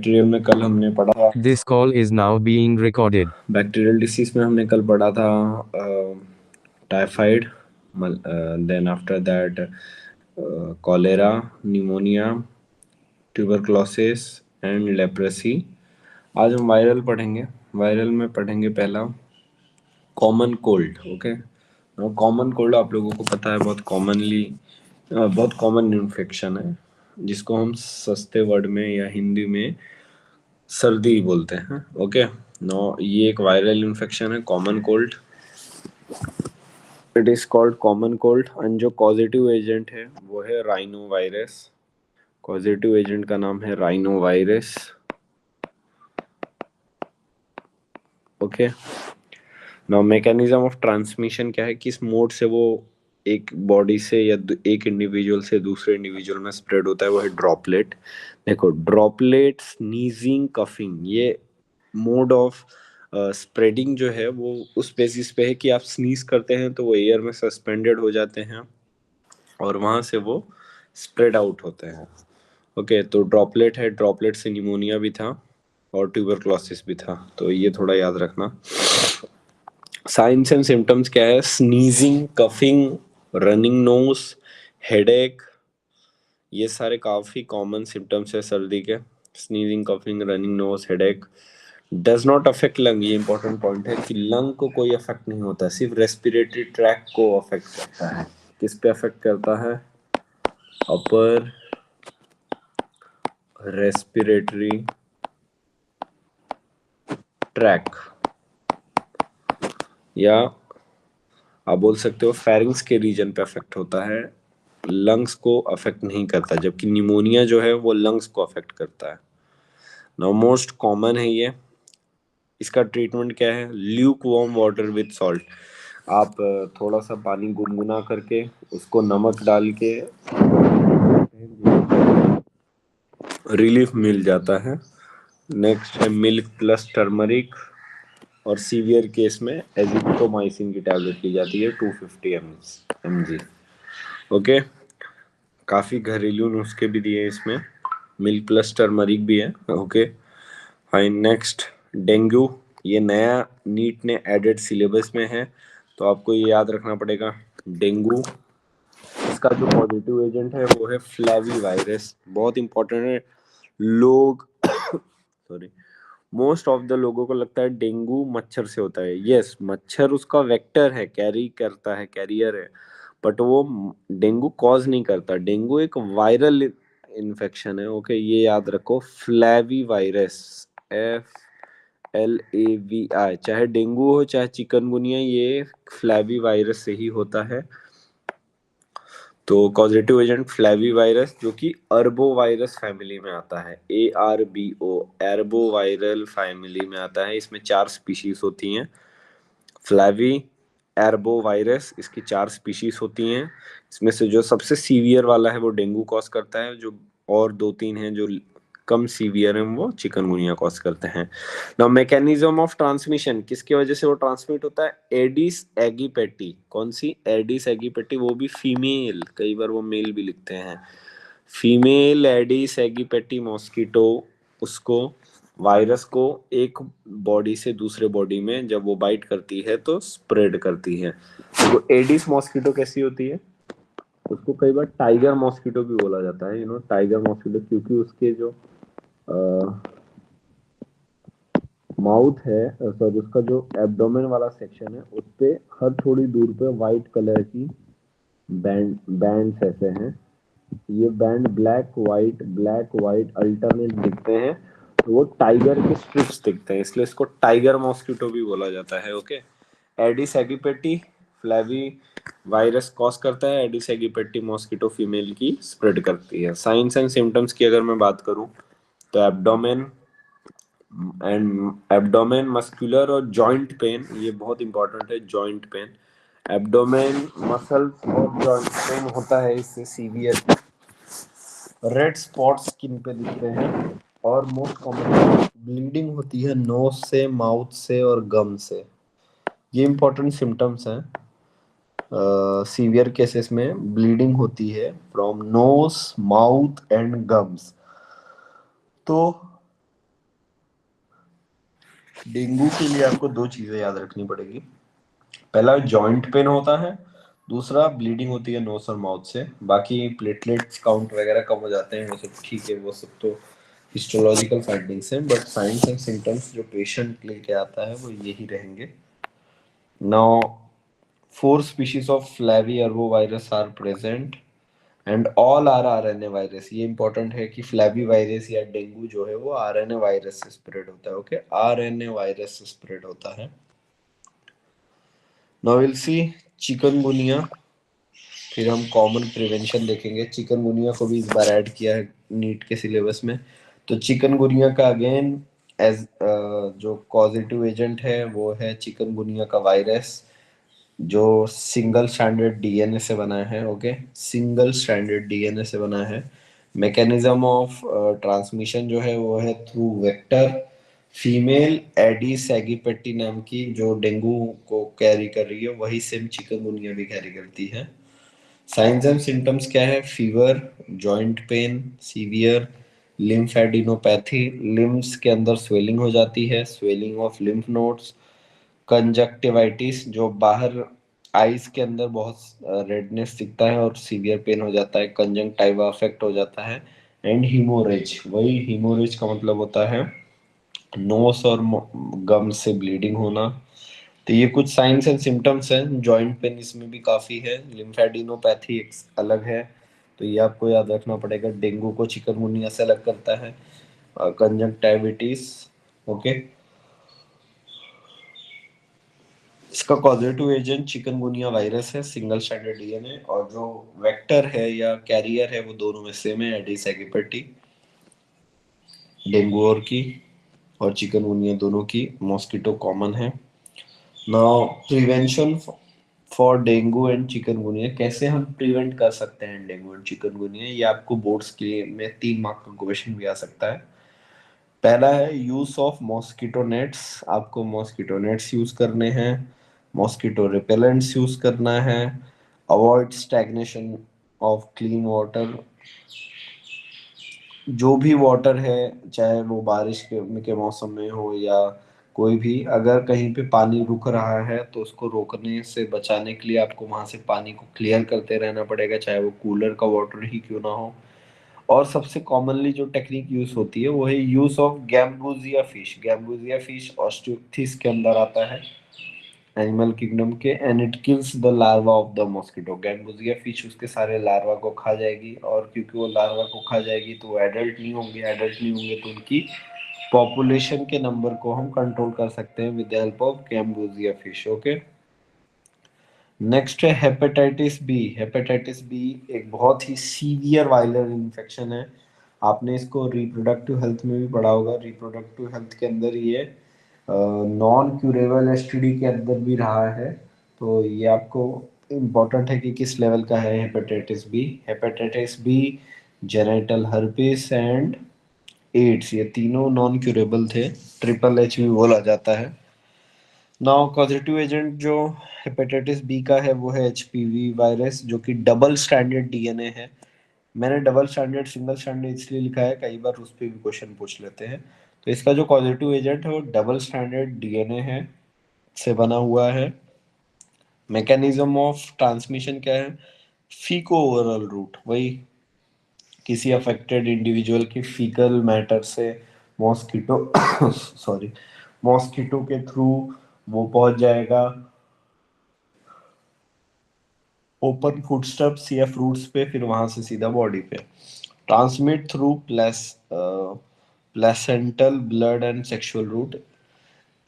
Bacterial में कल हमने पढ़ा था This call is now being recorded. Bacterial disease में हमने कल पढ़ा था typhoid, then after that cholera, pneumonia, tuberculosis and leprosy. आज हम वायरल पढ़ेंगे। वायरल में पढ़ेंगे पहला common cold. Okay, common cold आप लोगों को पता है बहुत कॉमन इन्फेक्शन है, जिसको हम सस्ते वर्ड में या हिंदी में सर्दी बोलते हैं। ओके, नो ये एक वायरल इन्फेक्शन है, common cold. It is called common cold. And जो कॉजेटिव एजेंट है वो है राइनो वायरस। कॉजेटिव एजेंट का नाम है rhino virus. Okay, now mechanism of transmission क्या है, किस मोड से वो एक बॉडी से या एक इंडिविजुअल से दूसरे इंडिविजुअल में स्प्रेड होता है, वो है ड्रॉपलेट। देखो, ड्रॉपलेट, स्नीजिंग, कफिंग, ये मोड ऑफ स्प्रेडिंग जो है वो उस बेसिस पे है कि आप स्नीज करते हैं तो वो एयर में सस्पेंडेड हो जाते हैं और वहां से वो स्प्रेड आउट होते हैं। ओके, तो ड्रॉपलेट है, ड्रॉपलेट से निमोनिया भी था और ट्यूबरक्लोसिस भी था, तो ये थोड़ा याद रखना। साइंस एंड सिम्टम्स क्या है, sneezing, coughing, running nose, headache, ये सारे काफी कॉमन सिम्टम्स है सर्दी के। Sneezing, coughing, running nose, headache does not affect lung. ये इंपॉर्टेंट पॉइंट है कि लंग को कोई अफेक्ट नहीं होता, सिर्फ रेस्पिरेटरी ट्रैक को अफेक्ट करता है। किस पे अफेक्ट करता है? अपर रेस्पिरेटरी ट्रैक, या आप बोल सकते हो फेरिंग्स के रीजन पे अफेक्ट होता है, लंग्स को अफेक्ट नहीं करता, जबकि निमोनिया जो है वो लंग्स को अफेक्ट करता है। नाउ मोस्ट कॉमन है ये। इसका ट्रीटमेंट क्या है? Luke warm water with salt. आप थोड़ा सा पानी गुनगुना करके उसको नमक डाल के रिलीफ मिल जाता है। नेक्स्ट है मिल्क प्लस टर्मरिक, और सीवियर केस में एजिथ्रोमाइसिन की टैबलेट ली जाती है 250 mg। ओके, काफ़ी घरेलू नुस्खे भी दिए इसमें, मिल्क प्लस टर्मरिक भी है। Okay fine. Next, dengue. ये नया नीट ने एडेड सिलेबस में है, तो आपको ये याद रखना पड़ेगा। डेंगू, इसका जो पॉजिटिव एजेंट है वो है फ्लैवी वायरस, बहुत इंपॉर्टेंट है। लोग सॉरी, मोस्ट ऑफ द लोगों को लगता है डेंगू मच्छर से होता है। यस, मच्छर उसका वेक्टर है, कैरी करता है, कैरियर है, बट वो डेंगू कॉज नहीं करता। डेंगू एक वायरल इन्फेक्शन है। ओके, ये याद रखो, फ्लैवी वायरस, FLAVI। चाहे डेंगू हो चाहे चिकनगुनिया, ये फ्लैवी वायरस से ही होता है। तो कॉजेटिव एजेंट फ्लैवी वायरस, जो कि अर्बो वायरस फैमिली में आता है, ARBO, एर्बो वायरल फैमिली में आता है। इसमें 4 स्पीशीज होती हैं। फ्लैवी एर्बो वायरस, इसकी 4 स्पीशीज होती हैं। इसमें से जो सबसे सीवियर वाला है वो डेंगू कॉज करता है, जो और 2-3 हैं जो कम सीवियर हैं वो चिकनगुनिया कॉज करते हैं। नाउ मैकेनिज्म ऑफ ट्रांसमिशन, किसकी वजह से वो ट्रांसमिट होता है? एडिस एगिपेटी। कौन सी? एडिस एगिपेटी, वो भी फीमेल, कई बार वो मेल भी लिखते हैं। फीमेल एडिस एगिपेटी मॉस्किटो, उसको वायरस को एक बॉडी से दूसरे बॉडी में जब वो बाइट करती है तो स्प्रेड करती है। तो एडिस मॉस्किटो कैसी होती है? उसको कई बार टाइगर मॉस्किटो भी बोला जाता है, टाइगर मॉस्किटो, क्योंकि उसके जो माउथ है, सॉरी, उसका जो एब्डोमेन वाला सेक्शन है उस पे हर थोड़ी दूर पे व्हाइट कलर की बैंड ऐसे हैं। ये बैंड ब्लैक व्हाइट अल्टरनेट दिखते हैं, तो वो टाइगर के स्ट्रिप्स दिखते हैं, इसलिए इसको टाइगर मॉस्किटो भी बोला जाता है। ओके, एडिस एगिपेटी फ्लैवी वायरस कॉज करता है, एडिस एगिपेटी मॉस्किटो फीमेल की स्प्रेड करती है। साइंस एंड सिम्टम्स की अगर मैं बात करूं तो एब्डोमेन मस्कुलर और जॉइंट पेन, ये बहुत इंपॉर्टेंट है। जॉइंट पेन, एब्डोमेन मसल्स और जॉइंट पेन होता है इससे सीवियर। रेड स्पॉट्स स्किन पे दिखते हैं, और मोस्ट कॉमन ब्लीडिंग होती है नोज से, माउथ से और गम से। ये इंपॉर्टेंट सिम्टम्स हैं। सीवियर केसेस में ब्लीडिंग होती है from knows, mouth and gums. तो डेंगू के लिए आपको दो चीजें याद रखनी पड़ेगी। पहला जॉइंट पेन होता है, दूसरा ब्लीडिंग होती है नोज और माउथ से। बाकी प्लेटलेट्स काउंट वगैरह कम हो जाते हैं, वो सब ठीक है, वो सब तो हिस्टोलॉजिकल फाइंडिंग्स हैं, बट साइंस एंड सिम्टम्स जो पेशेंट लेके आता है वो यही रहेंगे। Now 4 species of flaviarvovirus are present and all are RNA virus. ये इंपॉर्टेंट है कि फ्लैवी वायरस या डेंगू जो है वो आरएनए वायरस से स्प्रेड होता है। ओके, आरएनए वायरस से स्प्रेड होता है। नाउ विल सी चिकनगुनिया, फिर हम कॉमन प्रिवेंशन देखेंगे। चिकनगुनिया को भी इस बार ऐड किया है नीट के सिलेबस में। तो चिकनगुनिया का अगेन एज जो कॉजेटिव एजेंट है वो है चिकनगुनिया का वायरस, जो सिंगल स्ट्रैंडेड डीएनए से बना है। ओके, सिंगल स्ट्रैंडेड डीएनए से बना है। मैकेनिज्म ऑफ ट्रांसमिशन जो है वो है थ्रू वेक्टर। फीमेल एडिस एगिपेटी नाम की जो डेंगू को कैरी कर रही है वही सेम चिकनगुनिया भी कैरी करती है। साइंस एंड सिम्टम्स क्या है? Fever, joint pain, severe lymphadenopathy, limbs के अंदर स्वेलिंग हो जाती है, swelling of lymph nodes, conjunctivitis जो बाहर आईज के अंदर बहुत रेडनेस दिखता है और सीवियर पेन हो जाता है, कंजंक्टिवा अफेक्ट हो जाता है, एंड हीमोरेज। वही हीमोरेज का मतलब होता है नोस और गम से ब्लीडिंग होना। तो ये कुछ साइंस एंड सिम्टम्स हैं। जॉइंट पेन इसमें भी काफी है, लिम्फेडिनोपैथी एक अलग है, तो ये आपको याद रखना पड़ेगा। डेंगू को चिकनगुनिया से अलग करता है कंजक्टिविटीज। ओके, इसका कॉजेटिव एजेंट चिकनगुनिया वायरस है, सिंगल स्ट्रैंडेड डीएनए, और जो वेक्टर है या कैरियर है वो दोनों में सेम है, एडिस एगिपेटी। डेंगू और की और चिकनगुनिया दोनों की मॉस्किटो कॉमन है। Now prevention for dengue and chikungunya, कैसे हम प्रिवेंट कर सकते हैं डेंगू एंड चिकनगुनिया? ये आपको बोर्ड्स के में 3 मार्क का क्वेश्चन भी आ सकता है। पहला है यूज ऑफ मॉस्किटो नेट्स, आपको मॉस्किटो नेट्स यूज करने हैं, मॉस्किटो रिपेलेंट्स यूज करना है, avoid stagnation of clean water. जो भी वाटर है, चाहे वो बारिश के मौसम में हो या कोई भी, अगर कहीं पे पानी रुक रहा है तो उसको रोकने से बचाने के लिए आपको वहां से पानी को क्लियर करते रहना पड़ेगा, चाहे वो कूलर का वाटर ही क्यों ना हो। और सबसे कॉमनली जो टेक्निक यूज होती है वो है use of gambusia fish. Gambusia fish osteichthyes के अंदर आता है, एनिमल किंगडम के, and it kills the larva of the mosquito. Gambusia fish उसके सारे लार्वा को खा जाएगी, और क्योंकि वो लार्वा को खा जाएगी तो वो एडल्ट नहीं होंगे, एडल्ट नहीं होंगे तो उनकी पॉपुलेशन के नंबर को हम कंट्रोल कर सकते हैं with the help of gambusia fish. Okay, next है हेपेटाइटिस बी। हेपेटाइटिस बी एक बहुत ही सीवियर वायरल इन्फेक्शन है। आपने इसको रिप्रोडक्टिव हेल्थ में भी पढ़ा होगा। रिप्रोडक्टिव हेल्थ के अंदर ये नॉन क्यूरेबल एसटीडी के अंदर भी रहा है। तो ये आपको इम्पोर्टेंट है कि किस लेवल का है hepatitis B. Hepatitis B, genital herpes and AIDS, ये तीनों नॉन क्यूरेबल थे, ट्रिपल एच भी बोला जाता है। नाउ कॉजेटिव एजेंट जो हेपेटाइटिस बी का है वो है एचपीवी वायरस, जो कि डबल स्टैंडर्ड डीएनए है। मैंने डबल स्टैंडर्ड सिंगल स्टैंडर्ड इसलिए लिखा है, कई बार उस पर भी क्वेश्चन पूछ लेते हैं। तो इसका जो कॉजेटिव एजेंट है वो डबल स्टैंडर्ड डीएनए है से बना हुआ है। मैकेनिज्म ऑफ ट्रांसमिशन क्या है? फीको ओरल रूट, वही किसी अफेक्टेड इंडिविजुअल की फीकल मैटर से मॉस्किटो सॉरी, मॉस्किटो के थ्रू वो पहुंच जाएगा ओपन फुटस्टेप्स या फ्रूट्स पे, फिर वहां से सीधा बॉडी पे। Transmit through placental blood and sexual route.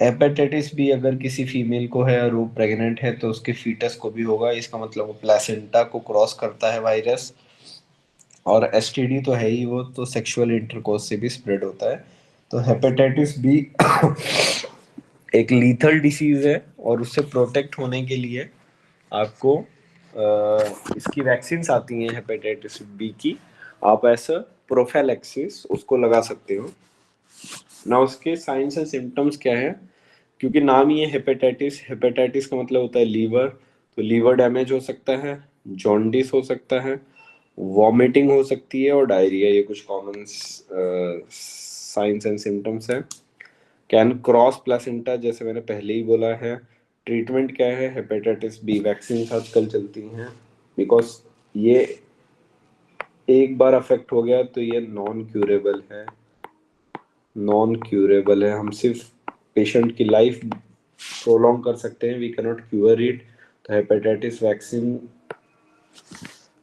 Hepatitis B अगर किसी फीमेल को है और वो प्रेग्नेंट है तो उसके फीटस को भी होगा, इसका मतलब वो प्लेसेंटा को क्रॉस करता है वायरस। और एसटीडी तो है ही, वो तो सेक्सुअल इंटरकोर्स से भी स्प्रेड होता है। तो हेपेटाइटिस बी एक लीथल डिसीज है, और उससे प्रोटेक्ट होने के लिए आपको इसकी वैक्सीन आती हैं हेपेटाइटिस बी की। आप ऐसा प्रोफाइलैक्सिस उसको लगा सकते हो ना। उसके साइंस एंड सिम्टम्स क्या है? क्योंकि नाम ही है हेपेटाइटिस, हेपेटाइटिस का मतलब होता है लीवर, तो लीवर डैमेज हो सकता है, जॉन्डिस हो सकता है, वॉमिटिंग हो सकती है, और डायरिया। ये कुछ कॉमन साइंस एंड सिम्टम्स है। कैन क्रॉस प्लेसेंटा, जैसे मैंने पहले ही बोला है। ट्रीटमेंट क्या है, हेपेटाइटिस बी वैक्सीन आजकल चलती हैं, बिकॉज ये एक बार अफेक्ट हो गया तो ये नॉन क्यूरेबल है। नॉन क्यूरेबल है, हम सिर्फ पेशेंट की लाइफ प्रोलॉन्ग कर सकते हैं, we can not cure it. तो हेपेटाइटिस वैक्सीन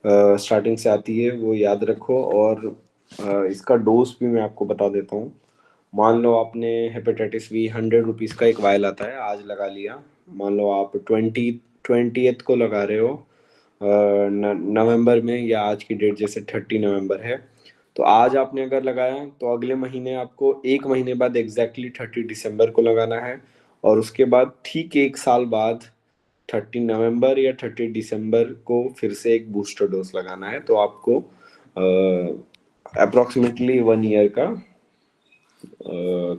स्टार्टिंग से आती है, वो याद रखो। और इसका डोज भी मैं आपको बता देता हूँ। मान लो आपने हेपेटाइटिस बी 100 रुपीज़ का एक वायल आता है, आज लगा लिया। मान लो आप 20th को लगा रहे हो नवंबर में, या आज की डेट जैसे 30 नवंबर है, तो आज आपने अगर लगाया तो अगले महीने आपको 1 महीने बाद एग्जैक्टली 30 दिसंबर को लगाना है। और उसके बाद ठीक 1 साल बाद 30 नवंबर या 30 दिसंबर को फिर से एक बूस्टर डोज लगाना है। तो आपको अप्रोक्सीमेटली 1 ईयर का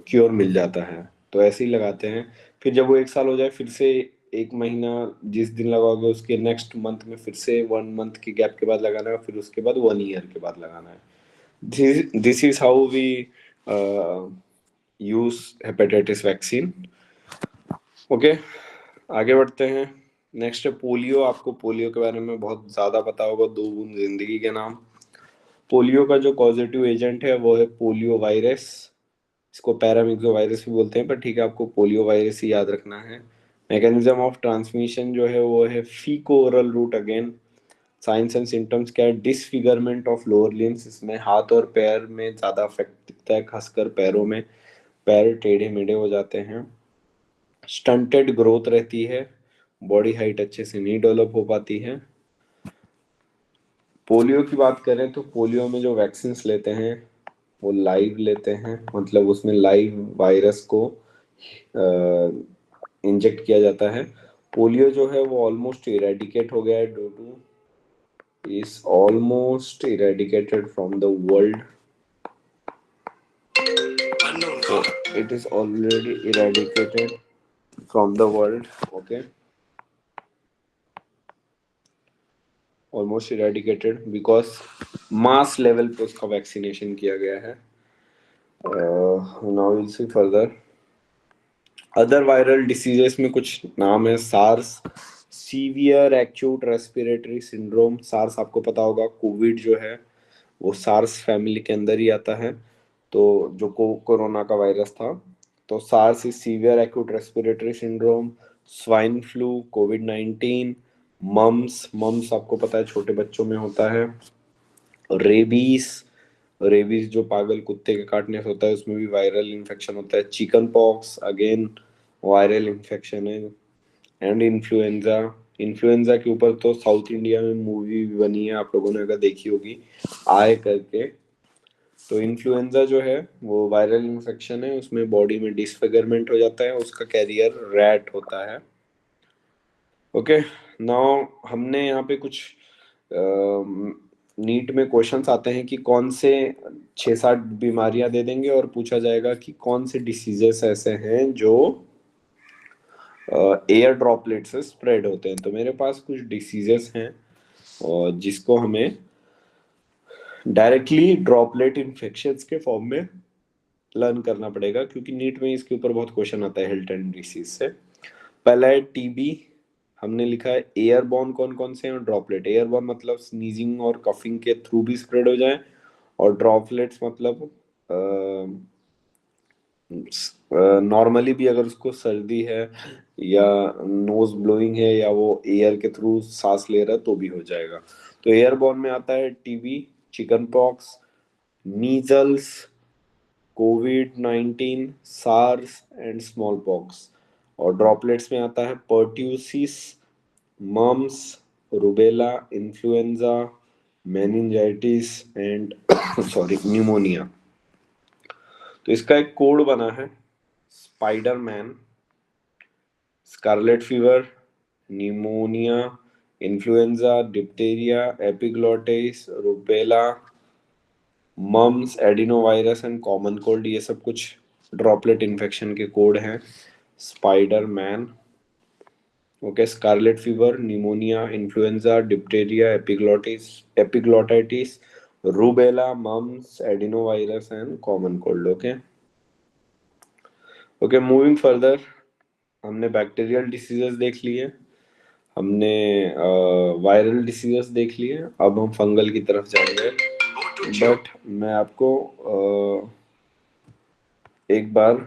क्योर मिल जाता है। तो ऐसे ही लगाते हैं। फिर जब वो 1 साल हो जाए, फिर से 1 महीना जिस दिन लगाओगे उसके नेक्स्ट मंथ में फिर से 1 मंथ के गैप के बाद लगाना है, फिर उसके बाद 1 ईयर के बाद लगाना है। This is how we use hepatitis vaccine. Okay, आगे बढ़ते हैं। नेक्स्ट है पोलियो। आपको पोलियो के बारे में बहुत ज्यादा पता होगा, दो बूंद जिंदगी के नाम। पोलियो का जो पॉजिटिव एजेंट है वो है पोलियो वायरस। इसको पैरामिक्सो वायरस भी बोलते हैं, पर ठीक है, आपको पोलियो वायरस ही याद रखना है। मैकेनिज्म ऑफ ट्रांसमिशन जो है वो है faeco oral route again. Signs and symptoms क्या है, डिसफिगरमेंट ऑफ लोअर लिम्स। इसमें हाथ और पैर में ज्यादा अफेक्ट दिखता है, खासकर पैरों में। पैर टेढ़े मेढ़े हो जाते हैं। स्टंटेड ग्रोथ रहती है, बॉडी हाइट अच्छे से नहीं डेवलप हो पाती है। पोलियो की बात करें तो पोलियो में जो वैक्सीन लेते हैं वो लाइव लेते हैं, मतलब उसमें लाइव वायरस को इंजेक्ट किया जाता है। पोलियो जो है वो ऑलमोस्ट इरेडिकेट हो गया है, due to is almost eradicated from the world. So it is already eradicated from the world. Okay, almost eradicated because mass level पे उसका वैक्सीनेशन किया गया है। now we'll see further. Other viral diseases में कुछ नाम है, SARS, severe acute respiratory syndrome. SARS आपको पता होगा, कोविड जो है वो सार्स फैमिली के अंदर ही आता है, तो जो कोरोना का वायरस था। तो SARS is severe acute respiratory syndrome. Swine flu, कोविड-19, मम्स। मम्स आपको पता है छोटे बच्चों में होता है। रेबीज, रेबीज जो पागल कुत्ते के काटने से होता है, उसमें भी वायरल इन्फेक्शन होता है। Chicken pox again viral infection है। And influenza. इन्फ्लुएंजा के ऊपर तो साउथ इंडिया में मूवी भी बनी है, आप लोगों ने अगर देखी होगी, आए करके। तो इन्फ्लुएंजा जो है वो वायरल इन्फेक्शन है, उसमें बॉडी में डिसफिगरमेंट हो जाता है, उसका कैरियर रैट होता है। ओके, नाउ हमने यहाँ पे कुछ नीट में क्वेश्चंस आते हैं कि कौन से 6-7 बीमारियां दे देंगे और पूछा जाएगा कि कौन से डिसीजेस ऐसे हैं जो एयर ड्रॉपलेट से स्प्रेड होते हैं। तो मेरे पास कुछ डिसीजेस हैं और जिसको हमें डायरेक्टली ड्रॉपलेट इन्फेक्शंस के फॉर्म में लर्न करना पड़ेगा, क्योंकि नीट में इसके ऊपर बहुत क्वेश्चन आता है हेल्थ एंड डिसीज से। पहला है टीबी। हमने लिखा है एयरबॉर्न कौन कौन से हैं, ड्रॉपलेट। एयरबॉर्न मतलब स्नीजिंग और कफिंग के थ्रू भी स्प्रेड हो जाए, और ड्रॉपलेट्स मतलब नॉर्मली भी अगर उसको सर्दी है या नोज ब्लोइंग है या वो एयर के थ्रू सांस ले रहा है तो भी हो जाएगा। तो एयरबॉर्न में आता है टीबी, चिकन पॉक्स, मीजल्स, कोविड-19, सार्स एंड स्मॉल पॉक्स। और ड्रॉपलेट्स में आता है pertussis, mumps, rubella, influenza, meningitis and sorry pneumonia. तो इसका एक कोड बना है, Spiderman, scarlet fever, pneumonia, influenza, diphtheria, epiglottis, rubella, mumps, adenovirus and common cold. ये सब कुछ ड्रॉपलेट इन्फेक्शन के कोड हैं। Spiderman, okay, scarlet fever, pneumonia, influenza, diphtheria, epiglottitis, rubella, mumps, adenovirus and common cold. Okay, okay, moving further, हमने bacterial diseases देख लिए, हमने viral diseases देख लिए, अब हम फंगल की तरफ जाएंगे। बट मैं आपको एक बार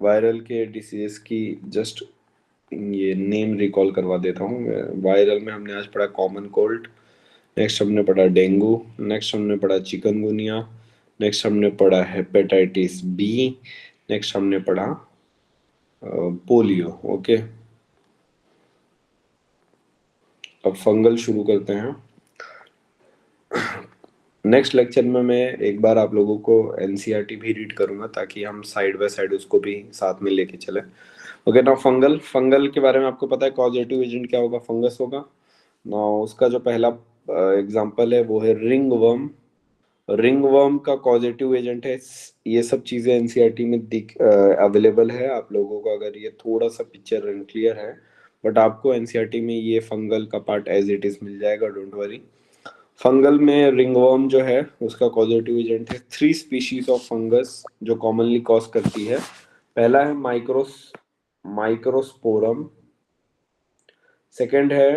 वायरल के डिसीजेस की जस्ट ये नेम रिकॉल करवा देता हूँ। वायरल में हमने आज पढ़ा कॉमन कोल्ड, नेक्स्ट हमने पढ़ा डेंगू, नेक्स्ट हमने पढ़ा चिकनगुनिया, नेक्स्ट हमने पढ़ा हेपेटाइटिस बी, नेक्स्ट हमने पढ़ा पोलियो। ओके, अब फंगल शुरू करते हैं। नेक्स्ट लेक्चर में मैं एक बार आप लोगों को एनसीईआरटी भी रीड करूंगा ताकि हम साइड बाय साइड उसको भी साथ में लेके चले। ओके, ना फंगल, फंगल के बारे में आपको पता है कॉजेटिव एजेंट क्या होगा, फंगस होगा ना। उसका जो पहला एग्जांपल है वो है रिंग वर्म। रिंग वर्म का कॉजेटिव एजेंट है, ये सब चीजें एनसीईआरटी में दिख अवेलेबल है आप लोगों को, अगर ये थोड़ा सा पिक्चर अनक्लियर है, बट आपको एनसीईआरटी में ये फंगल का पार्ट एज इट इज मिल जाएगा, डोंट वरी। फंगल में रिंगवर्म जो है उसका कॉजेटिव एजेंट है 3 स्पीशीज ऑफ फंगस जो कॉमनली कॉज करती है। पहला है माइक्रोस्पोरम, सेकंड है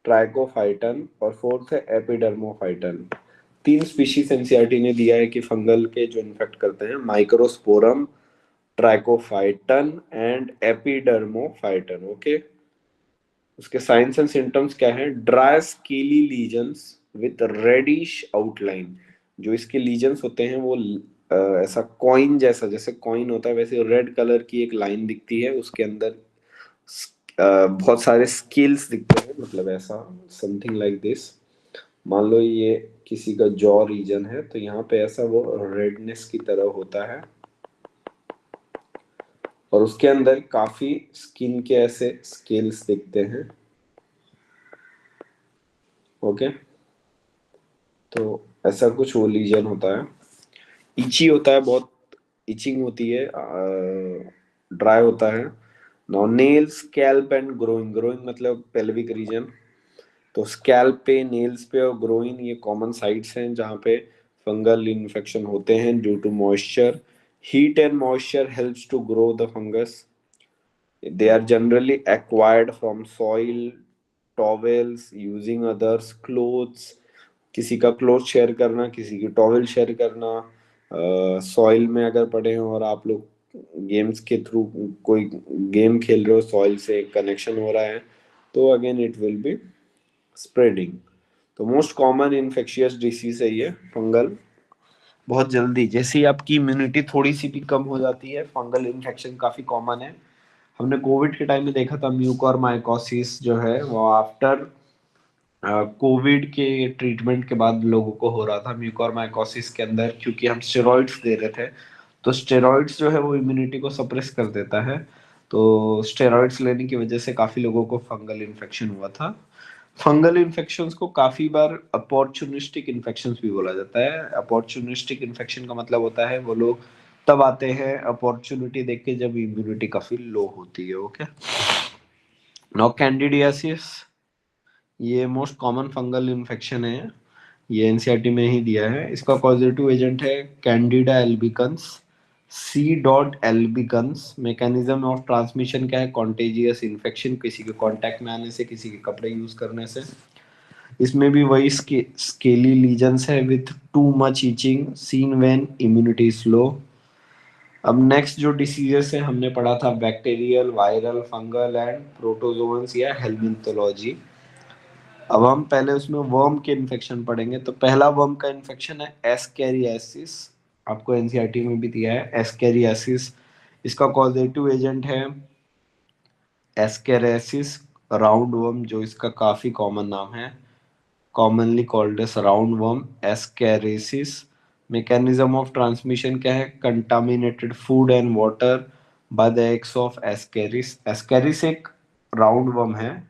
ट्राइकोफाइटन और फोर्थ है एपिडर्मोफाइटन। 3 स्पीशीज एनसीईआरटी ने दिया है कि फंगल के जो इन्फेक्ट करते हैं, microsporum, trichophyton and epidermophyton. Okay, उसके साइंस एंड सिम्टम्स क्या है, dry scaly lesions with reddish outline. जो इसके लीजन्स होते हैं वो ऐसा कॉइन जैसा, जैसे कॉइन होता है वैसे रेड कलर की एक लाइन दिखती है, उसके अंदर बहुत सारे स्केल्स दिखते हैं, मतलब ऐसा समथिंग लाइक दिस। मान लो ये किसी का जॉ रीजन है तो यहाँ पे ऐसा वो रेडनेस की तरह होता है, और उसके अंदर काफी स्किन के ऐसे स्केल्स दिखते हैं। ओके, तो ऐसा कुछ वो लीजन होता है, इची होता है, बहुत इचिंग होती है, ड्राई होता है। Now nail, scalp and growing, growing मतलब पेल्विक रीजन, तो स्कैल्प पे, नेल्स पे और ग्रोइन ये कॉमन साइट्स हैं जहाँ पे फंगल इन्फेक्शन होते हैं due to moisture. Heat and moisture helps to grow the fungus. They are generally acquired from soil, towels, using others clothes, किसी का क्लोथ शेयर करना, किसी की टॉवेल शेयर करना, सॉइल में अगर पड़े हैं और आप लोग गेम्स के थ्रू कोई गेम खेल रहे हो, सॉइल से कनेक्शन हो रहा है, तो again it will be spreading. तो मोस्ट कॉमन इन्फेक्शियस डिसीज है ये फंगल। बहुत जल्दी जैसे ही आपकी इम्यूनिटी थोड़ी सी भी कम हो जाती है, फंगल इन्फेक्शन काफी कॉमन है। हमने कोविड के टाइम में देखा था म्यूकोरमाइकोसिस जो है वो आफ्टर कोविड के ट्रीटमेंट के बाद लोगों को हो रहा था म्यूकोरमाइकोसिस के अंदर, क्योंकि हम स्टेरॉइड्स दे रहे थे। तो स्टेरॉइड्स जो है वो इम्यूनिटी को सप्रेस कर देता है, तो स्टेरॉइड्स लेने की वजह से काफी लोगों को फंगल इन्फेक्शन हुआ था। फंगल इन्फेक्शंस को काफी बार अपॉर्चुनिस्टिक इन्फेक्शंस भी बोला जाता है। अपॉर्चुनिस्टिक इन्फेक्शन का मतलब होता है वो लोग तब आते हैं अपॉर्चुनिटी देख के जब इम्यूनिटी काफी लो होती है। ओके, नाउ कैंडिडियासिस, ये मोस्ट कॉमन फंगल इन्फेक्शन है, ये एनसीईआरटी में ही दिया है। इसका कॉजेटिव एजेंट है candida albicans, C dot albicans. Mechanism of transmission क्या है, कॉन्टेजियस इन्फेक्शन, किसी के कांटेक्ट में आने से, किसी के कपड़े यूज करने से। इसमें भी वही स्केली लीजन्स है with too much itching seen when immunity is low. अब नेक्स्ट जो डिसीजेस है हमने पढ़ा था bacterial, viral, fungal and protozoans या हेलमिंथोलॉजी। अब हम पहले उसमें वर्म के इन्फेक्शन पढ़ेंगे। तो पहला वर्म का इन्फेक्शन है एस्केरियासिस, आपको एनसीईआरटी में भी दिया है एस्केरियासिस। इसका कॉजेटिव एजेंट है एस्केरेसिस राउंड वर्म, जो इसका काफी कॉमन नाम है, commonly called as round worm ascaris. Mechanism of transmission क्या है, contaminated food and water by the eggs of ascaris. Ascaris एक राउंड वर्म है,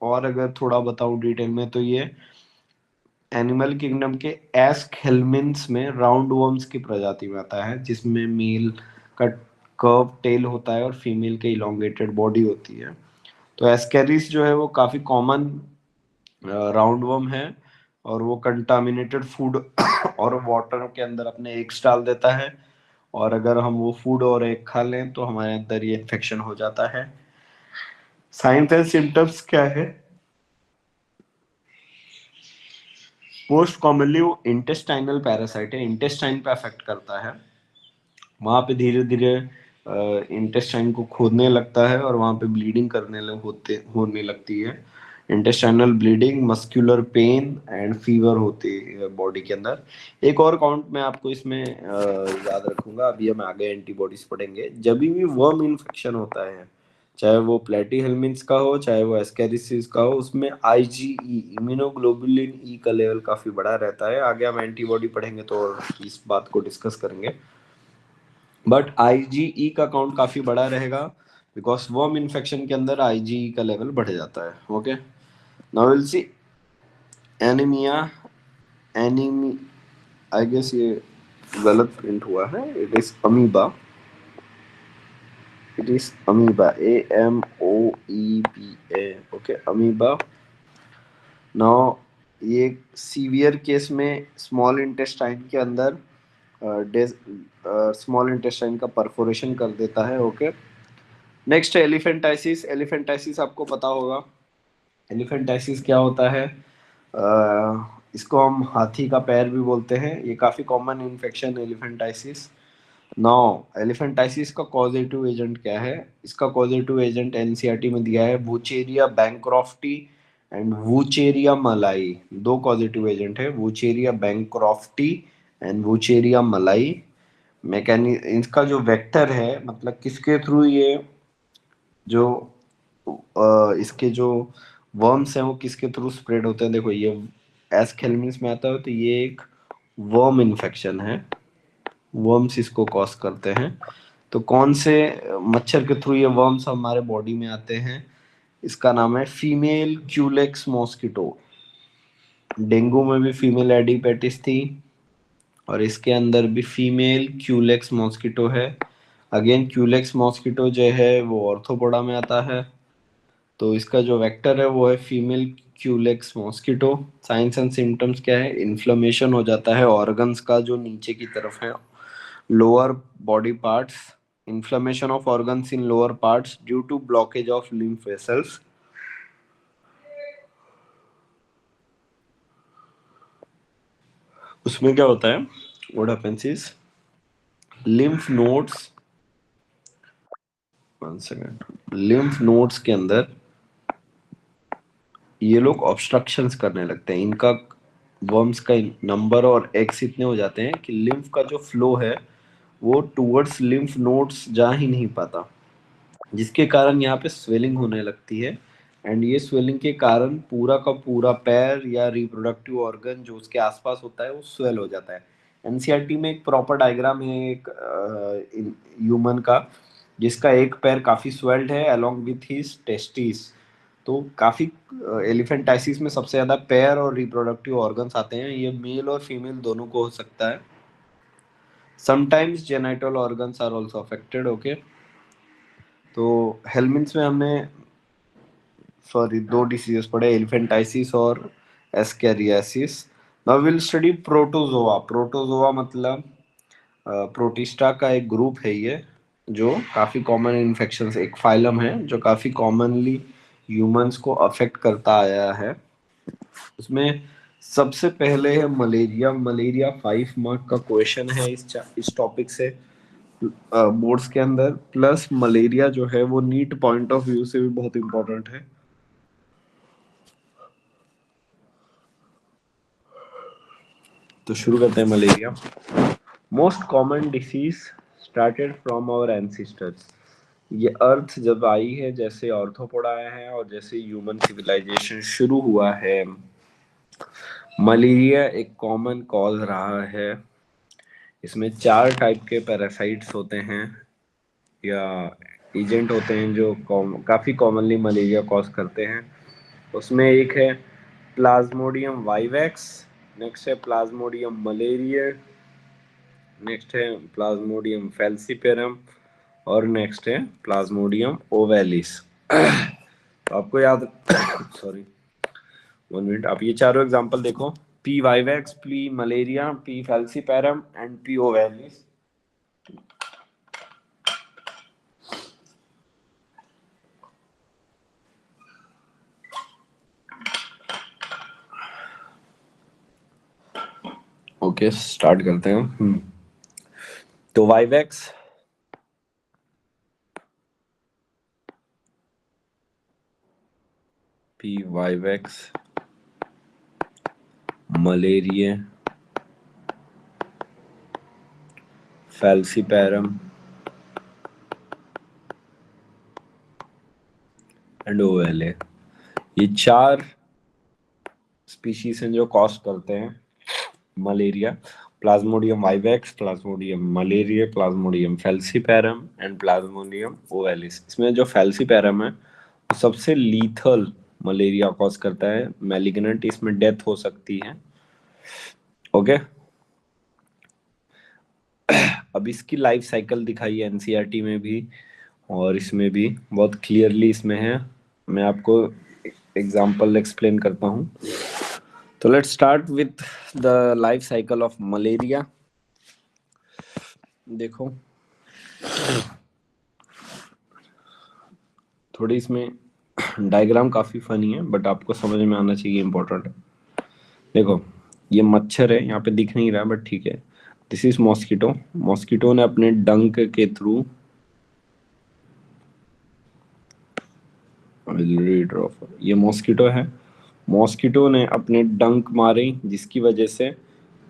और अगर थोड़ा बताऊं डिटेल में तो ये एनिमल किंगडम के एस्केलमिन्स में राउंड वर्म्स की प्रजाति में आता है, जिसमें मेल का कर्व टेल होता है और फीमेल के इलोंगेटेड बॉडी होती है। तो एस्केरिस जो है वो काफी कॉमन राउंड वर्म है, और वो कंटामिनेटेड फूड और वाटर के अंदर अपने एग्स डाल देता है, और अगर हम वो फूड और एग खा लें तो हमारे अंदर ये इन्फेक्शन हो जाता है। साइंस एंड सिम्टम्स क्या है? मोस्ट कॉमनली वो इंटेस्टाइनल पैरासाइट है, इंटेस्टाइन पे अफेक्ट करता है। वहां पे धीरे धीरे इंटेस्टाइन को खोदने लगता है और वहां पे ब्लीडिंग होने लगती है। Intestinal bleeding, muscular pain and fever होती है बॉडी के अंदर। एक और काउंट मैं आपको इसमें याद रखूंगा, अभी हम आगे एंटीबॉडीज पढ़ेंगे। जब भी वर्म इन्फेक्शन होता है, चाहे वो प्लेटीहेल्मिन्थ का हो चाहे वो एस्केरिसिस का हो, उसमें आईजीई इम्यूनोग्लोबुलिन ई का लेवल काफी बड़ा रहता है। आगे हम एंटीबॉडी पढ़ेंगे तो इस बात को डिस्कस करेंगे। बट आईजीई का काउंट काफी बड़ा रहेगा बिकॉज वर्म इन्फेक्शन के अंदर आईजीई का लेवल बढ़ जाता है। Okay, now will see anaemia. एनीमी, आई गेस ये गलत प्रिंट हुआ है, it is amoeba. It is amoeba, AMOEBA। Okay, amoeba. Now ये सीवियर केस में स्मॉल इंटेस्टाइन के अंदर स्मॉल इंटेस्टाइन का परफोरेशन कर देता है। ओके, नेक्स्ट है एलिफेंटाइसिस। एलिफेंटाइसिस आपको पता होगा। एलिफेंटाइसिस क्या होता है? इसको हम हाथी का पैर भी बोलते हैं। ये काफी common infection elephantiasis. Now elephantiasis का कॉजेटिव एजेंट क्या है? इसका कॉजेटिव एजेंट एनसीईआरटी में दिया है, वूचेरिया बैंक्रॉफ्टी एंड वूचेरिया मलाई। दो कॉजेटिव एजेंट है, वूचेरिया बैंक्रॉफ्टी एंड वूचेरिया मलाई। इसका जो वेक्टर है, मतलब किसके थ्रू ये जो इसके जो वर्म्स हैं वो किसके थ्रू स्प्रेड होते हैं? देखो, ये एस्केलमिन्स में आता है तो ये एक वर्म इन्फेक्शन है, वर्म्स इसको कॉज करते हैं। तो कौन से मच्छर के थ्रू ये वर्म्स हमारे बॉडी में आते हैं? इसका नाम है फीमेल क्यूलेक्स मॉस्किटो। डेंगू में भी फीमेल एडिपेटिस थी और इसके अंदर भी फीमेल क्यूलेक्स मॉस्किटो है। अगेन क्यूलेक्स मॉस्किटो जो है वो ऑर्थोपोडा में आता है। तो इसका जो वेक्टर है वो है female Culex mosquito. Science and symptoms क्या है? इन्फ्लेमेशन हो जाता है ऑर्गन्स का जो नीचे की तरफ है, lower body parts. Inflammation of organs in lower parts due to blockage of lymph vessels. उसमें क्या होता है? What happens is lymph nodes, one second, lymph nodes के अंदर ये लोग ऑब्स्ट्रक्शंस करने लगते हैं। इनका वर्म्स का नंबर और एक्स इतने हो जाते हैं कि लिम्फ का जो फ्लो है वो टूवर्ड्स लिम्फ नोड्स जा ही नहीं पाता, जिसके कारण यहाँ पे स्वेलिंग होने लगती है। एंड ये स्वेलिंग के कारण पूरा का पूरा पैर या रिप्रोडक्टिव ऑर्गन जो उसके आसपास होता है वो स्वेल हो जाता है। एनसीईआरटी में एक प्रॉपर डायग्राम है एक ह्यूमन का, जिसका एक पैर काफी स्वेल्ड है अलोंग विथ हिज टेस्टिस। तो काफी एलिफेंटाइसिस में सबसे ज्यादा पैर और रिप्रोडक्टिव ऑर्गन्स आते हैं। ये मेल और फीमेल दोनों को हो सकता है। Sometimes genital organs are also affected. Okay, तो हेलमिन्स में हमने सॉरी दो डिसीजेस पढ़े, एलिफेंटाइसिस और ascariasis. Now will study protozoa. Protozoa मतलब प्रोटिस्टा का एक ग्रुप है ये, जो काफी कॉमन इन्फेक्शन, एक फाइलम है जो काफी कॉमनली ह्यूमंस को अफेक्ट करता आया है। उसमें सबसे पहले है मलेरिया। मलेरिया 5 मार्क का क्वेश्चन है इस टॉपिक से बोर्ड्स के अंदर। प्लस मलेरिया जो है वो नीट पॉइंट ऑफ व्यू से भी बहुत इंपॉर्टेंट है। तो शुरू करते हैं malaria. Most common disease started from our ancestors. ये अर्थ जब आई है, जैसे ऑर्थोपोडा आया है और जैसे ह्यूमन सिविलाइजेशन शुरू हुआ है, मलेरिया एक कॉमन कॉज रहा है। इसमें 4 टाइप के पैरासाइट्स होते हैं या एजेंट होते हैं जो काफी कॉमनली मलेरिया कॉज करते हैं। उसमें एक है प्लाज्मोडियम वाइवेक्स, नेक्स्ट है प्लाज्मोडियम मलेरिया, नेक्स्ट है प्लाज्मोडियम फेल्सीपेरम और नेक्स्ट है प्लाज्मोडियम ओवेलिस। तो आपको याद सॉरी 1 मिनट, आप ये चारों एग्जांपल देखो, P vivax, P malariae, P falciparum and P ovale. Okay start करते हैं। तो vivax P vivax malariae falciparum and ovale, ये 4 स्पीशीज हैं जो कॉज करते हैं malaria. Plasmodium vivax, plasmodium malariae, plasmodium falciparum and plasmodium ovale. इसमें जो फैल्सीपैरम है वो सबसे लीथल मलेरिया कॉज करता है, मैलिग्नेंट, इसमें डेथ हो सकती है। ओके, अब इसकी लाइफ साइकिल दिखाई है एनसीईआरटी में भी और इसमें भी बहुत क्लियरली इसमें है। मैं आपको एग्जांपल एक्सप्लेन करता हूँ। तो let's start with the life cycle of malaria. देखो थोड़ी इसमें डायग्राम काफी फनी है बट आपको समझ में आना चाहिए, इंपॉर्टेंट है। देखो ये मच्छर है, यहाँ पे दिख नहीं रहा बट ठीक है। This is mosquito. मॉस्किटो ने अपने डंक के थ्रू, ये मॉस्किटो है, मॉस्किटो ने अपने डंक मारे जिसकी वजह से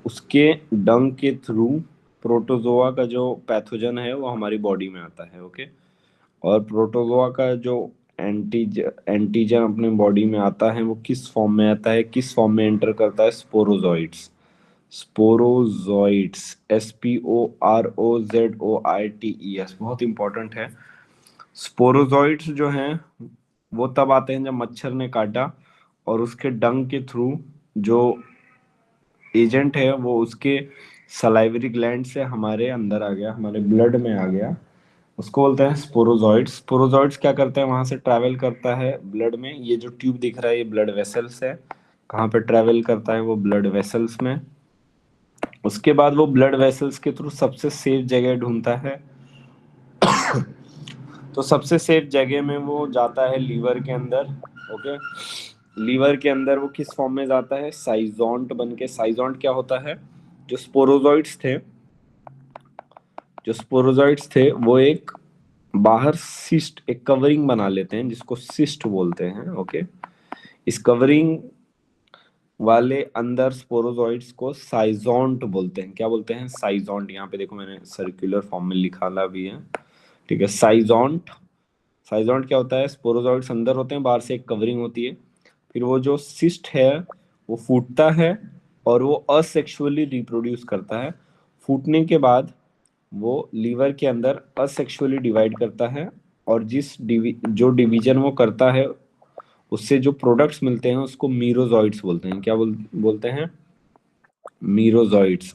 उसके डंक के थ्रू प्रोटोजोआ का जो पैथोजन है वो हमारी बॉडी में आता है। ओके, और प्रोटोजोआ का जो एंटीजन अपने बॉडी में आता है वो किस फॉर्म में आता है, किस फॉर्म में एंटर करता है? स्पोरोजोइट्स। स्पोरोजोइट्स, SPOROZOITES, बहुत इंपॉर्टेंट है। स्पोरोजोइट्स जो हैं वो तब आते हैं जब मच्छर ने काटा और उसके डंक के थ्रू जो एजेंट है वो उसके सलाइवरी ग्लैंड से हमारे अंदर आ गया, हमारे ब्लड में आ गया, उसको बोलते हैं स्पोरोजोइट्स। स्पोरोजोइट्स क्या करते हैं, वहां से ट्रैवल करता है ब्लड में। ये जो ट्यूब दिख रहा है ये ब्लड वेसल्स है, कहाँ पे ट्रैवल करता है वो ब्लड वेसल्स में। उसके बाद वो ब्लड वेसल्स के थ्रू सबसे सेफ जगह ढूंढता है। तो सबसे सेफ जगह में वो जाता है लीवर के अंदर। ओके, लीवर के अंदर वो किस फॉर्म में जाता है? साइजोंट बन के। साइजोंट क्या होता है? जो स्पोरोजोइट्स थे, जो स्पोरोजोइट्स थे वो एक बाहर सिस्ट, एक कवरिंग बना लेते हैं जिसको सिस्ट बोलते हैं। ओके, इस कवरिंग वाले अंदर स्पोरोजोइट्स को साइजोंट बोलते हैं। क्या बोलते हैं? साइजोंट। यहाँ पे देखो मैंने सर्कुलर फॉर्म में लिखा भी है, ठीक है, साइजोंट। साइजोंट क्या होता है? स्पोरोजोइट्स अंदर होते हैं, बाहर से एक कवरिंग होती है। फिर वो जो सिस्ट है वो फूटता है और वो असेक्सुअली रिप्रोड्यूस करता है। फूटने के बाद वो लीवर के अंदर असेक्सुअली डिवाइड करता है और जो डिवीजन वो करता है उससे जो प्रोडक्ट्स मिलते हैं उसको मीरोजॉइट्स बोलते हैं। क्या बोलते हैं? मीरोजॉइट्स,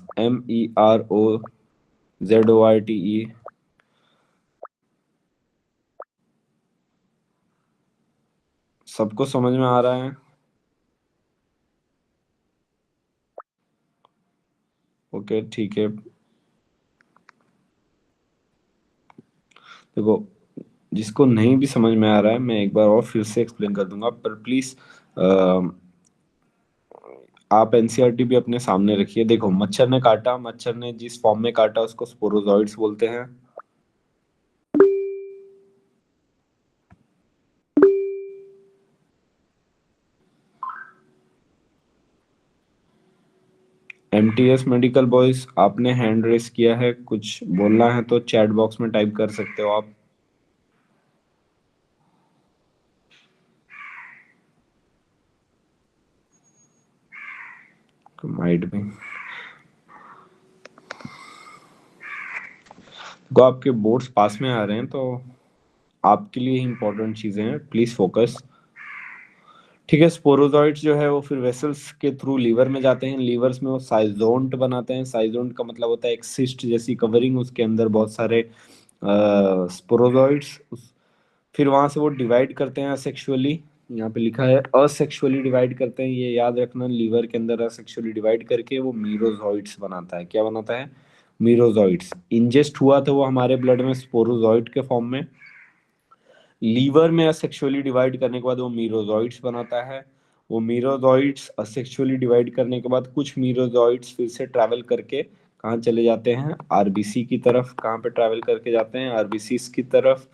MEROZOITE। सबको समझ में आ रहा है? ओके ठीक है। देखो जिसको नहीं भी समझ में आ रहा है मैं एक बार और फिर से एक्सप्लेन कर दूंगा, पर प्लीज आप एनसीईआरटी भी अपने सामने रखिए। देखो मच्छर ने काटा, मच्छर ने जिस फॉर्म में काटा उसको स्पोरोजोइट्स बोलते हैं। MTS मेडिकल बॉयज, आपने हैंड रेस किया है, कुछ बोलना है तो चैट बॉक्स में टाइप कर सकते हो आप। माइट भी तो आपके बोर्ड्स पास में आ रहे हैं तो आपके लिए इंपॉर्टेंट चीजें हैं, प्लीज फोकस। ठीक है, स्पोरोजोइट्स जो है वो फिर वेसल्स के थ्रू लीवर में जाते हैं। लीवर्स में वो साइजोंट बनाते हैं। साइजोंट का मतलब होता है एक सिस्ट जैसी कवरिंग, उसके अंदर बहुत सारे स्पोरोजोइट्स। फिर वहां से वो डिवाइड करते हैं असेक्सुअली। यहाँ पे लिखा है असेक्सुअली डिवाइड करते हैं, ये याद रखना। लीवर के अंदर असेक्सुअली डिवाइड करके वो मीरोजॉइट्स बनाता है। क्या बनाता है? मीरोजॉइट्स। इंजेस्ट हुआ तो वो हमारे ब्लड में स्पोरोजॉइट के फॉर्म में, लीवर में असेक्सुअली डिवाइड करने के बाद वो मीरोजॉइट्स बनाता है वो मीरोजॉइड्स असेक्सुअली डिवाइड करने के बाद कुछ मीरोजॉइड्स फिर से ट्रैवल करके कहाँ चले जाते हैं, आरबीसी की तरफ। कहाँ पे ट्रैवल करके जाते हैं, आरबीसीज की तरफ।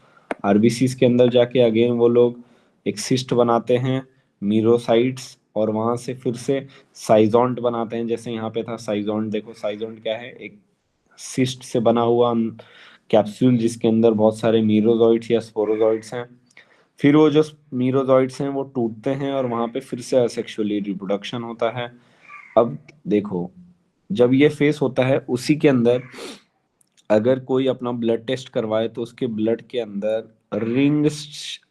आरबीसीज के अंदर जाके अगेन वो लोग एक सिस्ट बनाते हैं, मीरोसाइट्स, और वहां से फिर से साइजोंट बनाते हैं। जैसे यहाँ पे था साइजोंट, देखो साइजोंट क्या है, एक सिस्ट से बना हुआ कैप्सूल जिसके अंदर बहुत सारे मीरोजॉइट्स या स्पोरोजॉइट्स हैं। फिर वो जो मीरोजॉइट्स हैं वो टूटते हैं और वहां पे फिर से असेक्सुअली रिप्रोडक्शन होता है। अब देखो, जब ये फेस होता है उसी के अंदर अगर कोई अपना ब्लड टेस्ट करवाए तो उसके ब्लड के अंदर रिंग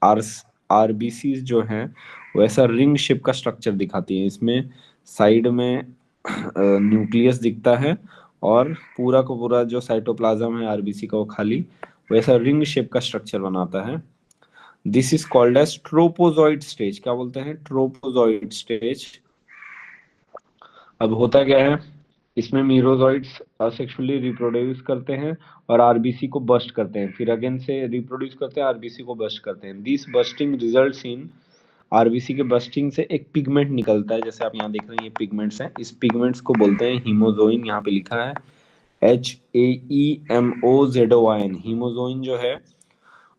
आर आरबीसी जो हैं वो ऐसा रिंग शेप का स्ट्रक्चर दिखाती है। इसमें साइड में न्यूक्लियस दिखता है और पूरा का पूरा जो साइटोप्लाज्म है आरबीसी का वो खाली वैसा रिंग शेप का स्ट्रक्चर बनाता है। This is called as trophozoite stage. क्या बोलते हैं, ट्रोपोजॉइड स्टेज। अब होता क्या है, इसमें मीरोजॉइड्स असेक्सुअली रिप्रोड्यूस करते हैं और आरबीसी को बस्ट करते हैं, फिर अगेन से रिप्रोड्यूस करते हैं, आरबीसी को बस्ट करते हैं। This bursting results in, RBC के बस्टिंग से एक पिगमेंट निकलता है, जैसे आप यहाँ देख रहे हैं ये पिगमेंट्स हैं। इस पिगमेंट्स को बोलते हैं हीमोजोइन। यहाँ पे लिखा है HAEMOZOIN। हीमोजोइन जो है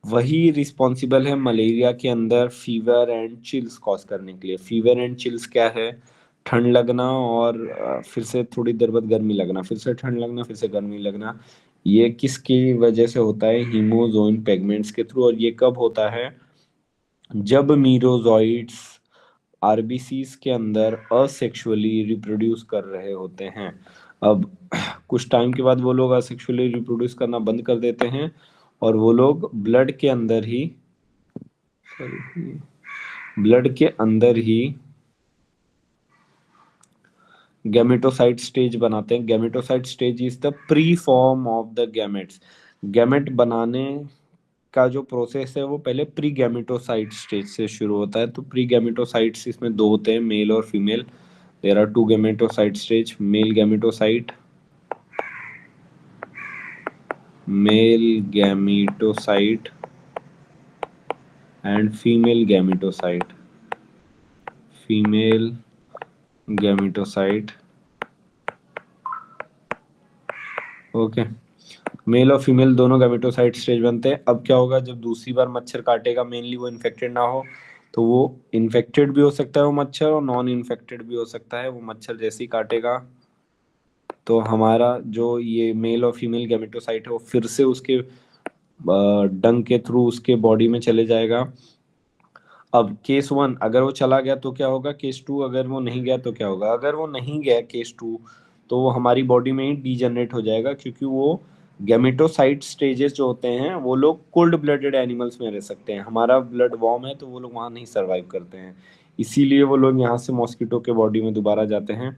वही रिस्पॉन्सिबल है मलेरिया के अंदर फीवर एंड चिल्स कॉज करने के लिए। फीवर एंड चिल्स क्या है, ठंड लगना और फिर से थोड़ी देर बाद गर्मी लगना, फिर से ठंड लगना, फिर से गर्मी लगना। ये किसकी वजह से होता है, हीमोजोइन पिगमेंट्स के थ्रू। और ये कब होता है, जब मीरोजॉइड्स आरबीसीज के अंदर असेक्सुअली रिप्रोड्यूस कर रहे होते हैं। अब कुछ टाइम के बाद वो लोग असेक्सुअली रिप्रोड्यूस करना बंद कर देते हैं और वो लोग ब्लड के अंदर ही गैमेटोसाइट स्टेज बनाते हैं। Gametocyte stage is the pre form of the gametes. Gamete बनाने का जो प्रोसेस है वो पहले प्री गैमेटोसाइट स्टेज से शुरू होता है। तो प्री गैमेटोसाइट्स इसमें दो होते हैं, मेल और female. There are two gametocyte stage, male gametocyte and female gametocyte. Okay, male और फीमेल दोनों गैमेटोसाइट स्टेज बनते हैं। अब क्या होगा, जब दूसरी बार मच्छर काटेगा, मेनली वो इन्फेक्टेड ना हो, तो वो इन्फेक्टेड भी हो सकता है वो मच्छर और नॉन इन्फेक्टेड भी हो सकता है। वो मच्छर जैसे ही काटेगा तो हमारा जो ये मेल और फीमेल गैमेटोसाइट है वो फिर से उसके डंग के थ्रू उसके बॉडी में चले जाएगा। अब केस 1 अगर वो चला गया तो क्या होगा, केस 2 अगर वो नहीं गया तो क्या होगा। अगर वो नहीं गया केस 2 तो वो हमारी बॉडी में ही डीजनरेट हो जाएगा, क्योंकि वो गैमेटोसाइट स्टेजेस जो होते हैं वो लोग कोल्ड ब्लडेड एनिमल्स में रह सकते हैं। हमारा ब्लड वार्म है तो वो लोग वहाँ नहीं सर्वाइव करते हैं, इसीलिए वो लोग यहाँ से मॉस्किटो के बॉडी में दोबारा जाते हैं।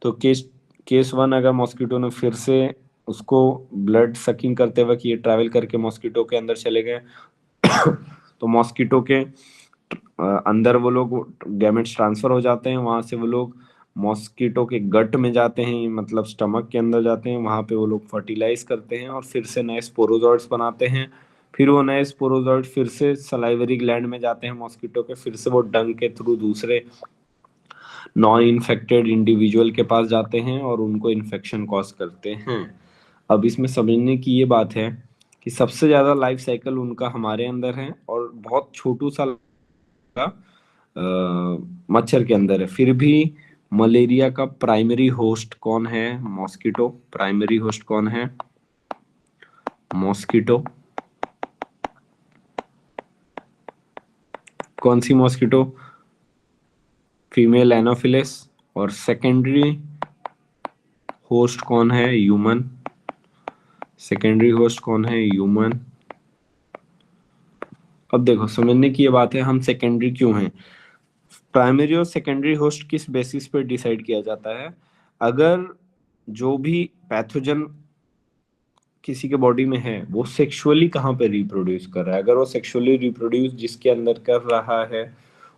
तो केस केस 1 अगर मॉस्किटो ने फिर से उसको ब्लड सकिंग करते वक्त ये ट्रैवल करके मॉस्किटो के अंदर चले गए तो मॉस्किटो के अंदर वो लोग गैमेट्स ट्रांसफर हो जाते हैं। वहां से वो लोग मॉस्किटो के गट में जाते हैं, मतलब स्टमक के अंदर जाते हैं। वहां पे वो लोग फर्टिलाइज करते हैं और फिर से नए स्पोरोजॉइट्स बनाते हैं। फिर वो नए स्पोरोजॉइट फिर से सलाइवरी ग्लैंड में जाते हैं मॉस्किटो के, फिर से वो डंग के थ्रू दूसरे नॉन इन्फेक्टेड इंडिविजुअल के पास जाते हैं और उनको इन्फेक्शन कॉज करते हैं। अब इसमें समझने की ये बात है कि सबसे ज्यादा लाइफ साइकिल उनका हमारे अंदर है और बहुत छोटू सा मच्छर के अंदर है। फिर भी मलेरिया का प्राइमरी होस्ट कौन है, मॉस्किटो। प्राइमरी होस्ट कौन है, मॉस्किटो। कौन सी मॉस्किटो, फीमेल एनोफिलिस। और सेकेंडरी होस्ट कौन है, ह्यूमन। सेकेंडरी होस्ट कौन है, ह्यूमन। अब देखो समझने की ये बात है, हम सेकेंडरी क्यों हैं। प्राइमरी और सेकेंडरी होस्ट किस बेसिस पे डिसाइड किया जाता है, अगर जो भी पैथोजन किसी के बॉडी में है वो सेक्सुअली कहाँ पे रिप्रोड्यूस कर रहा है। अगर वो सेक्सुअली रिप्रोड्यूस जिसके अंदर कर रहा है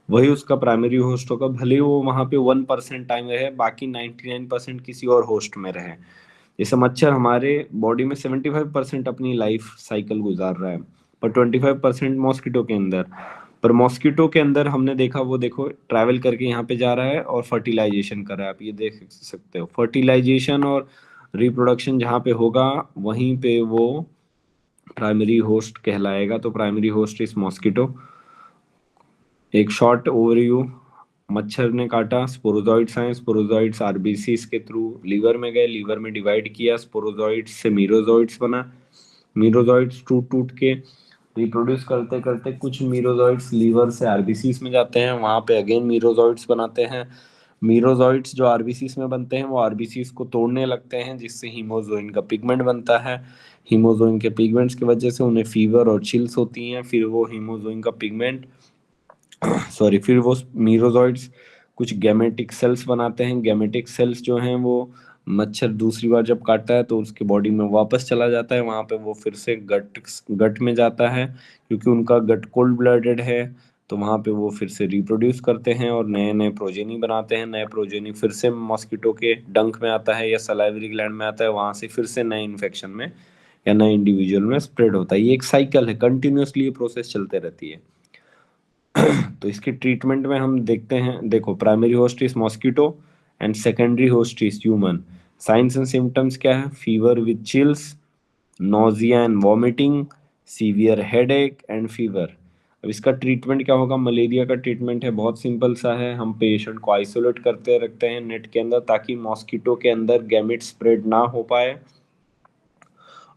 वही उसका प्राइमरी होस्ट होगा, भले ही वो वहां पे 1% टाइम रहे, बाकी 99% किसी और होस्ट में रहे। जैसे मच्छर हमारे बॉडी में 75% अपनी लाइफ साइकिल गुजार रहा है, पर 25% मॉस्किटो के अंदर। पर मॉस्किटो के अंदर हमने देखा, वो देखो ट्रैवल करके यहाँ पे जा रहा है और फर्टिलाइजेशन कर रहा है। आप ये देख सकते हो, फर्टिलाइजेशन और रिप्रोडक्शन जहाँ पे होगा वहीं पे वो प्राइमरी होस्ट कहलाएगा। तो प्राइमरी होस्ट इज मॉस्किटो। एक शॉर्ट ओवरव्यू, मच्छर ने काटा, स्पोरोजॉइट्स आए, स्पोरोजॉइट्स आरबीसीज के थ्रू लीवर में गए, लीवर में डिवाइड किया, स्पोरोजॉइट्स से मीरोजॉइट्स बना, मीरोजॉइट्स टूट टूट के रिप्रोड्यूस करते करते कुछ मीरोजॉइट्स लीवर से आरबीसीज में जाते हैं, वहां पे अगेन मीरोजॉइट्स बनाते हैं। मीरोजॉइट्स जो आरबीसीज में बनते हैं वो आरबीसीज को तोड़ने लगते हैं, जिससे हीमोग्लोबिन का पिगमेंट बनता है। हीमोग्लोबिन के पिगमेंट्स की वजह से उन्हें फीवर और चिल्स होती हैं। फिर वो हीमोग्लोबिन का पिगमेंट फिर वो मीरोजॉइट्स कुछ गैमेटिक सेल्स बनाते हैं। गैमेटिक सेल्स जो हैं वो मच्छर दूसरी बार जब काटता है तो उसके बॉडी में वापस चला जाता है, वहां पे वो फिर से गट गट में जाता है, क्योंकि उनका गट कोल्ड ब्लडेड है। तो वहां पे वो फिर से रिप्रोड्यूस करते हैं और नए नए प्रोजेनी बनाते हैं। नए प्रोजेनी फिर से मॉस्किटो के डंक में आता है या सलाइवरी ग्लैंड में आता है, वहां से फिर से नए इन्फेक्शन में या नए इंडिविजुअल में स्प्रेड होता है। ये एक साइकिल है, कंटिन्यूअसली ये प्रोसेस चलते रहती है। तो इसकी ट्रीटमेंट में हम देखते हैं, देखो primary host is mosquito and secondary host is human. Science and symptoms क्या है? Fever with chills, nausea and vomiting, severe headache and fever. अब इसका ट्रीटमेंट क्या होगा? मलेरिया का ट्रीटमेंट है, बहुत सिंपल सा है। हम पेशेंट को आइसोलेट करते रखते हैं नेट के अंदर, ताकि मॉस्किटो के अंदर गैमेट स्प्रेड ना हो पाए।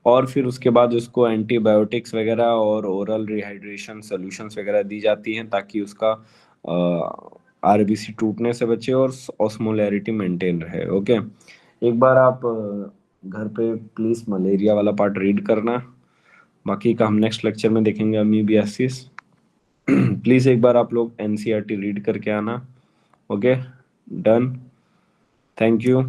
और फिर उसके बाद उसको एंटीबायोटिक्स वगैरह और ओरल रिहाइड्रेशन सॉल्यूशंस वगैरह दी जाती हैं, ताकि उसका आरबीसी टूटने से बचे और ऑस्मोलैरिटी मेंटेन रहे। ओके, एक बार आप घर पे प्लीज मलेरिया वाला पार्ट रीड करना, बाकी का हम नेक्स्ट लेक्चर में देखेंगे। अमीबियासिस प्लीज एक बार आप लोग एनसीईआरटी रीड करके आना। Okay, done, thank you.